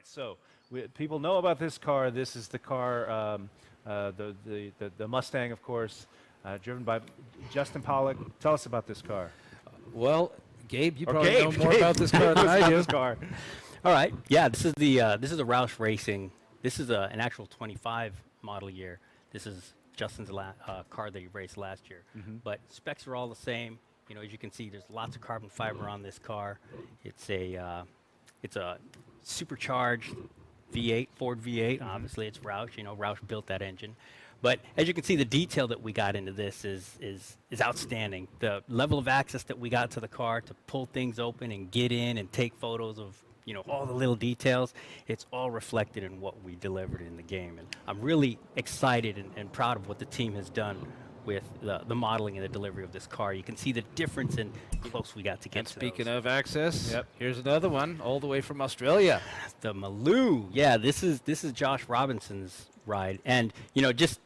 right, so people know about this car. This is the car, the Mustang, of course, driven by Justin Pollock. Tell us about this car. Well, Gabe, you probably know more about this car than I do. This car. All right. Yeah, this is a Roush Racing. This is an actual 25 model year. This is Justin's car that he raced last year. But specs are all the same. You know, as you can see, there's lots of carbon fiber on this car. It's a supercharged V8, Ford V8. Obviously, it's Roush. You know, Roush built that engine. But as you can see, the detail that we got into this is outstanding. The level of access that we got to the car to pull things open and get in and take photos of, you know, all the little details, it's all reflected in what we delivered in the game. And I'm really excited and proud of what the team has done with the modeling and the delivery of this car. You can see the difference in how close we got to get And to speaking those. of access, here's another one all the way from Australia. The Maloo. Yeah, this is Josh Robinson's ride. And, you know, just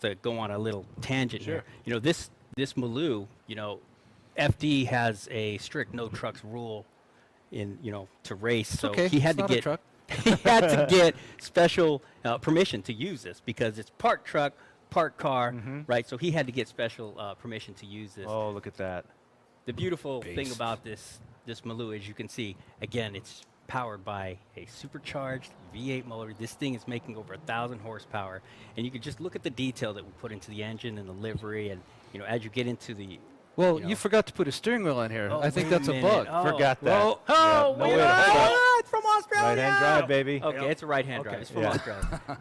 to go on a little tangent here, you know, this Maloo, you know, FD has a strict no trucks rule to race. So he had to get he had to get special permission to use this because it's part truck, part car, right? So he had to get special permission to use this. Oh, look at that. The beautiful thing about this Maloo, as you can see, again, it's powered by a supercharged V8 motor. This thing is making over 1,000 horsepower, and you can just look at the detail that we put into the engine and the livery, and you know, as you get into the Well, you forgot to put a steering wheel on here. Oh, I think wait a that's a minute. bug. Oh. Forgot that. Well, no way to hold up. it's from Australia. Right-hand drive, baby. Okay, it's a right-hand drive. It's from Yeah. Australia. All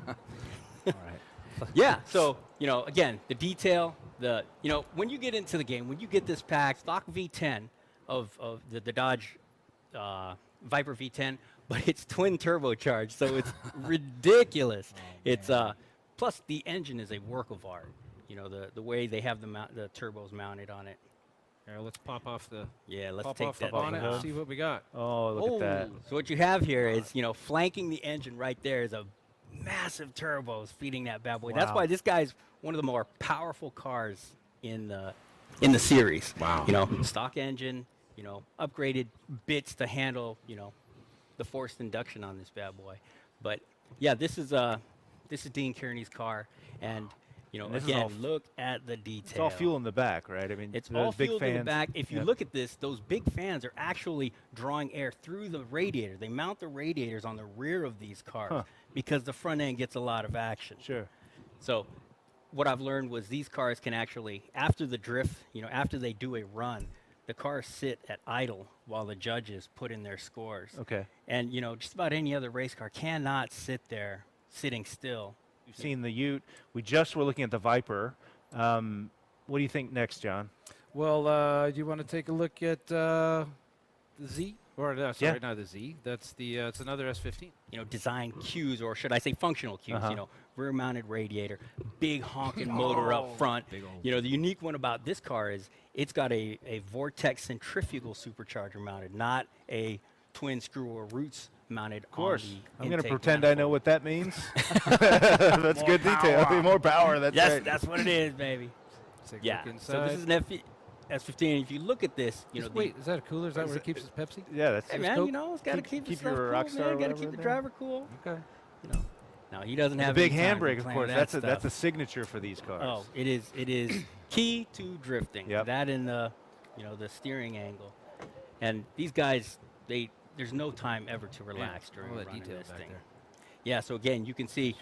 right. Yeah, so, you know, again, the detail, when you get into the game, when you get this pack, stock V10 of the Dodge Viper V10, but it's twin turbocharged, so it's ridiculous. It's plus the engine is a work of art. You know, the way they have the turbos mounted on it. Here, let's pop off the Let's pop take off the that bonnet thing and off. see what we got. Oh, look at that. So what you have here is, you know, flanking the engine right there is a massive turbos feeding that bad boy. That's Wow. why this guy's one of the more powerful cars in the series. Wow. You know, stock engine, you know, upgraded bits to handle, you know, the forced induction on this bad boy. But yeah, this is Dean Kearney's car, and you know, And this is again, all look at the detail. It's all fuel in the back, right? I mean, It's those all big fueled fans. in the back. If you Yep. look at this, those big fans are actually drawing air through the radiator. They mount the radiators on the rear of these cars because the front end gets a lot of action. Sure. So what I've learned was these cars can actually, after the drift, you know, after they do a run, the cars sit at idle while the judges put in their scores. Okay. And, you know, just about any other race car cannot sit there sitting still. You've seen the Ute. We just were looking at the Viper. What do you think next, John? Well, do you want to take a look at the Z? Or sorry, not the Z. That's the it's another S15. You know, design cues, or should I say functional cues, you know, rear-mounted radiator, big honking motor up front. You know, the unique one about this car is it's got a Vortex centrifugal supercharger mounted, not a twin screw or roots mounted. Of course. On the I'm going to intake pretend I know manifold. what that means. That's good detail. More power. That's Yes, right. that's what it is, baby. Take a Yeah. look So this inside. is an S15. If you look at this, you know, Wait, is that a cooler? Is that where it keeps his Pepsi? Yeah, that's hey just man, Coke. you know, it's got to keep keep the your stuff rock cool, star man. Got to whatever keep in the there. driver cool. Okay. You know, no, he doesn't The have big any time to handbrake, be of playing course. with That's that that's a stuff. signature for these cars. Oh, it is key to drifting. Yep. That and the steering angle. And these guys, there's no time ever to relax during all that running detail this back thing. there. Yeah, so again, you can see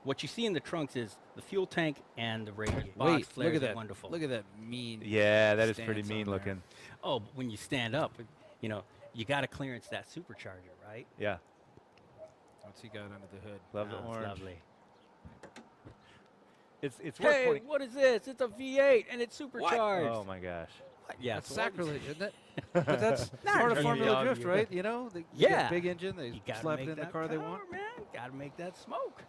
what you see in the trunks is the fuel tank and the radiator. Box Wait, flares look at are that. wonderful. Look at that mean. Yeah, that is stance pretty on mean there. looking. Oh, but when you stand up, you know, you got to clearance that supercharger, right? Yeah. What's he got under the hood? Love the Oh, it's orange. lovely. It's worth Hey, pointing. what is this? It's a V8 and it's supercharged. Oh my gosh. Yeah, That's so what- sacrilege, isn't it? But that's Not part of really, Formula yeah. Drift, right? You know, they Yeah. get a big engine, they You gotta slap make it in the that car they power, want. man. Got to make that smoke.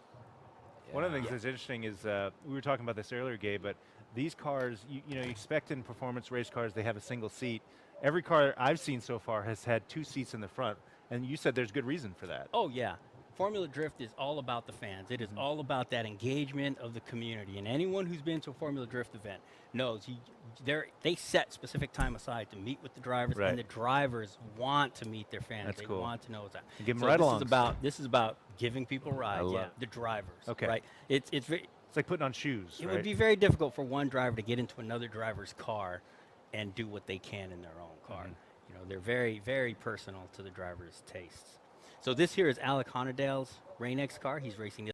One of the things that's interesting is we were talking about this earlier, Gabe, but these cars, you know, you expect in performance race cars they have a single seat. Every car I've seen so far has had 2 seats in the front, and you said there's good reason for that. Oh, yeah. Formula Drift is all about the fans. It is all about that engagement of the community. And anyone who's been to a Formula Drift event knows they set specific time aside to meet with the drivers, Right. and the drivers want to meet their fans. That's they cool. want to know what's that. Give 'em So ride-alongs. this is about giving people rides. love Yeah, it. the drivers. Okay. Right. It's very. It's like putting on shoes. It right? would be very difficult for one driver to get into another driver's car and do what they can in their own car. You know, they're very, very personal to the driver's tastes. So this here is Alec Honadale's Rain-X car. He's racing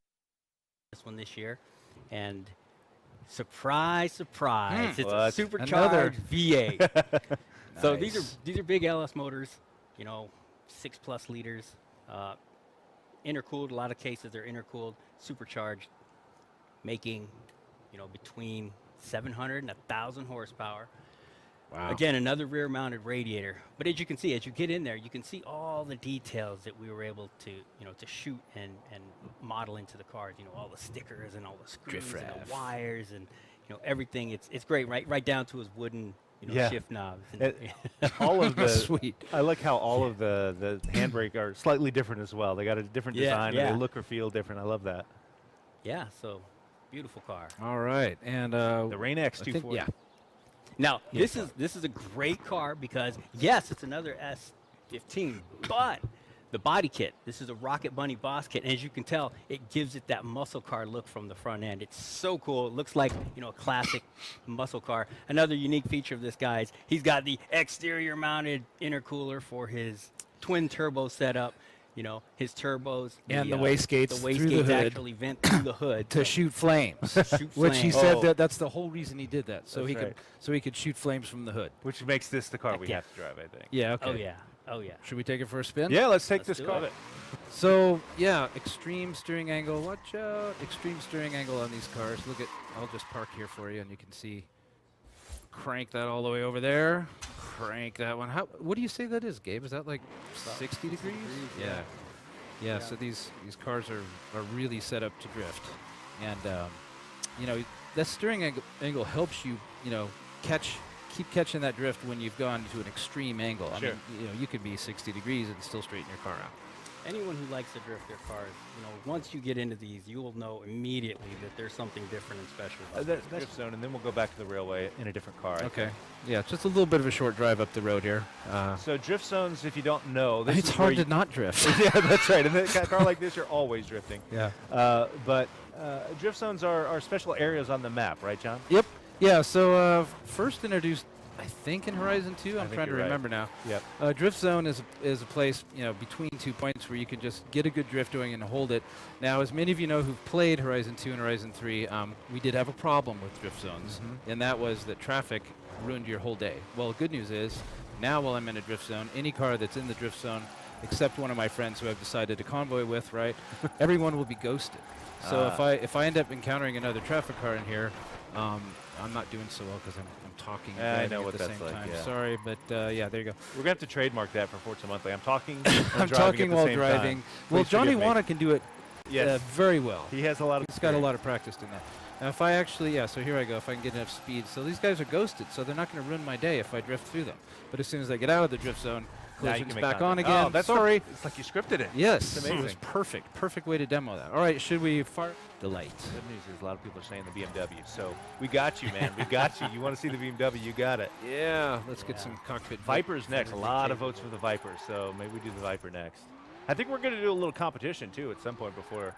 this one this year. And surprise, surprise, it's a What? supercharged V8. So Nice. these are big LS motors, you know, 6+ liters, intercooled. A lot of cases they're intercooled, supercharged, making, you know, between 700 and 1,000 horsepower. Wow. Again, another rear-mounted radiator. But as you can see, as you get in there, you can see all the details that we were able to, you know, to shoot and model into the cars. You know, all the stickers and all the screws Drift and raff. the wires and, you know, everything. It's great, right down to his wooden, you know, Yeah. shift knobs. And All of the Sweet. I like how all of the handbrake are slightly different as well. They got a different Yeah, design. yeah. And they look or feel different. I love that. yeah, so beautiful car. All right. And The Rain-X I think- 240. yeah. Now, this is a great car because, yes, it's another S15, but the body kit, this is a Rocket Bunny Boss kit, and as you can tell, it gives it that muscle car look from the front end. It's so cool. It looks like, you know, a classic muscle car. Another unique feature of this guy is he's got the exterior mounted intercooler for his twin turbo setup. You know, his turbos. And the wastegates The through the wastegates hood actually vent through the hood. to shoot flames, shoot which he flames. said Oh. that's the whole reason he did that, so That's he right. could shoot flames from the hood. Which makes this the car we Yeah. have to drive, I think. Yeah. Okay. Oh, yeah. Oh, yeah. Should we take it for a spin? Yeah, let's take Let's this do car. it. So yeah, extreme steering angle. Watch out! Extreme steering angle on these cars. Look at. I'll just park here for you, and you can see. Crank that all the way over there. Crank that one. How? What do you say that is, Gabe? Is that like 60 degrees? Yeah. Yeah. So these cars are really set up to drift, and you know that steering angle helps you keep catching that drift when you've gone to an extreme angle. I Sure. mean, you know, you could be 60 degrees and still straighten your car out. Anyone who likes to drift their cars, you know, once you get into these, you will know immediately that there's something different and special about That's drift zone, and then we'll go back to the railway in a different car. I Okay. think. Yeah, just a little bit of a short drive up the road here. So drift zones, if you don't know, this It's is hard where to not drift. yeah, that's right. In a car like this, you're always drifting. Yeah. But drift zones are special areas on the map, right, John? Yep. Yeah. So first introduced, I think, in Horizon 2. I'm think trying to you're right. remember now. Yep. Drift zone is a place, you know, between 2 points where you can just get a good drift going and hold it. Now, as many of you know who've played Horizon 2 and Horizon 3, we did have a problem with drift zones, and that was that traffic ruined your whole day. Well, the good news is now while I'm in a drift zone, any car that's in the drift zone, except one of my friends who I've decided to convoy with, right, everyone will be ghosted. So if I end up encountering another traffic car in here, I'm not doing so well because I'm talking and I driving know at what the that's same like, time. yeah. Sorry, but yeah, there you go. We're gonna have to trademark that for Forza Monthly. I'm talking. I'm talking while driving. Well, Please Johnny forgive me. Wanna can do it Yes. very well. He has a lot of. He's got a lot of practice in that. Now, if I actually, so here I go. If I can get enough speed, so these guys are ghosted, so they're not going to ruin my day if I drift through them. But as soon as I get out of the drift zone, Now you collision's can make back contact. on again. Oh, that's Sorry. It's like you scripted it. Yes, It's it was amazing. perfect way to demo that. All right, should we fire the light? Good news is a lot of people are saying the BMW. So we got you, man. We got you. You want to see the BMW? You got it. Yeah, let's get some cockpit. Viper's next. A lot of votes for the Viper. So maybe we do the Viper next. I think we're going to do a little competition too at some point before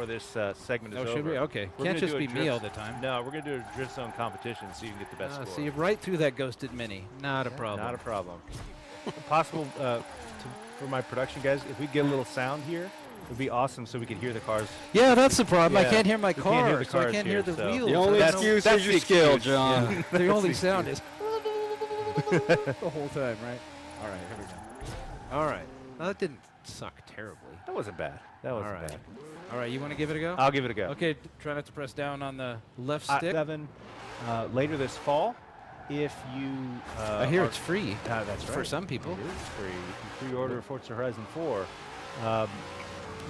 this segment is Oh, over. should we? Okay. We're Can't gonna just do a be me drift- all the time. No, we're going to do a drift zone competition so you can get the best score. See, right through that ghosted Mini. Not a problem. Not a problem. Possible for my production guys, if we get a little sound here, it would be awesome so we could hear the cars. Yeah, that's the problem. Yeah, I can't hear my we car, can't hear the so I cars can't here, hear the so- wheels. The only I don't- excuse that's is the your skill, excuse. John. Yeah, the only sound is the whole time, right? All right, here we go. All right. Now, that didn't suck terribly. That wasn't bad. That wasn't All right. bad. All right, you want to give it a go? I'll give it a go. Okay, try not to press down on the left stick. 7 later this fall. If you I hear it's free that's for right. some people. It is free. You can pre-order Forza Horizon 4.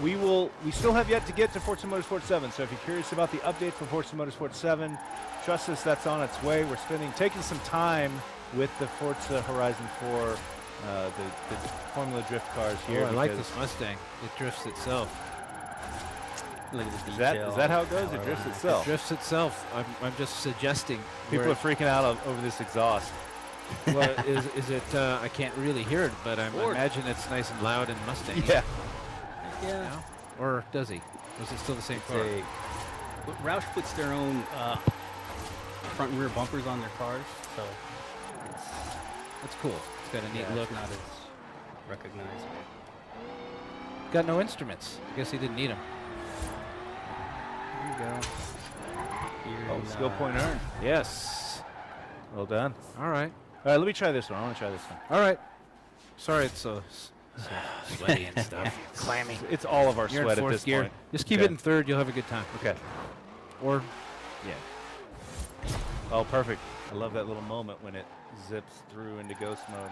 We still have yet to get to Forza Motorsport 7. So if you're curious about the update for Forza Motorsport 7, trust us, that's on its way. We're taking some time with the Forza Horizon 4, the Formula Drift cars here. Oh, I like because this Mustang. It drifts itself. Look at the Is detail. that how it goes? It drifts itself. Drifts itself. I'm just suggesting. People where- are freaking out over this exhaust. well, is it? I can't really hear it, but I Ford. imagine it's nice and loud in Mustang. Yeah. Yeah. No? Or does he? Or is it still the same car? But Roush puts their own front and rear bumpers on their cars, so That's cool. It's got a neat yeah, look. it's not as recognizable. Got no instruments. I guess he didn't need them. There you go. Here Oh, in, skill point earned. Yes. Well done. All right. All right, let me try this one. I want to try this one. All right. Sorry, it's so sweaty and stuff. Clammy. It's all of our You're in sweat at fourth this gear. point. Just keep Okay. it in third. You'll have a good time. Okay. Or, yeah. Oh, perfect. I love that little moment when it zips through into ghost mode.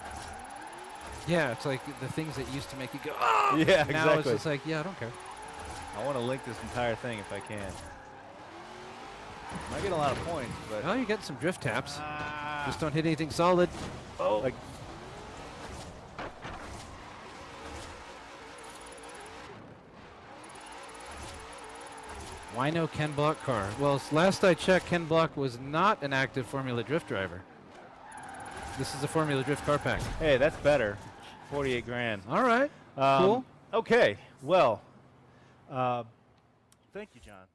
Yeah, it's like the things that used to make you go, oh! Yeah, Now it's exactly. just like, yeah, I don't care. I want to link this entire thing if I can. Might get a lot of points, but Well, you get some drift taps. Just don't hit anything solid. oh, like Wino Ken Block car. Well, last I checked, Ken Block was not an active Formula Drift driver. This is a Formula Drift car pack. hey, that's better. 48 grand. All right. Cool. Okay. Well, thank you, John.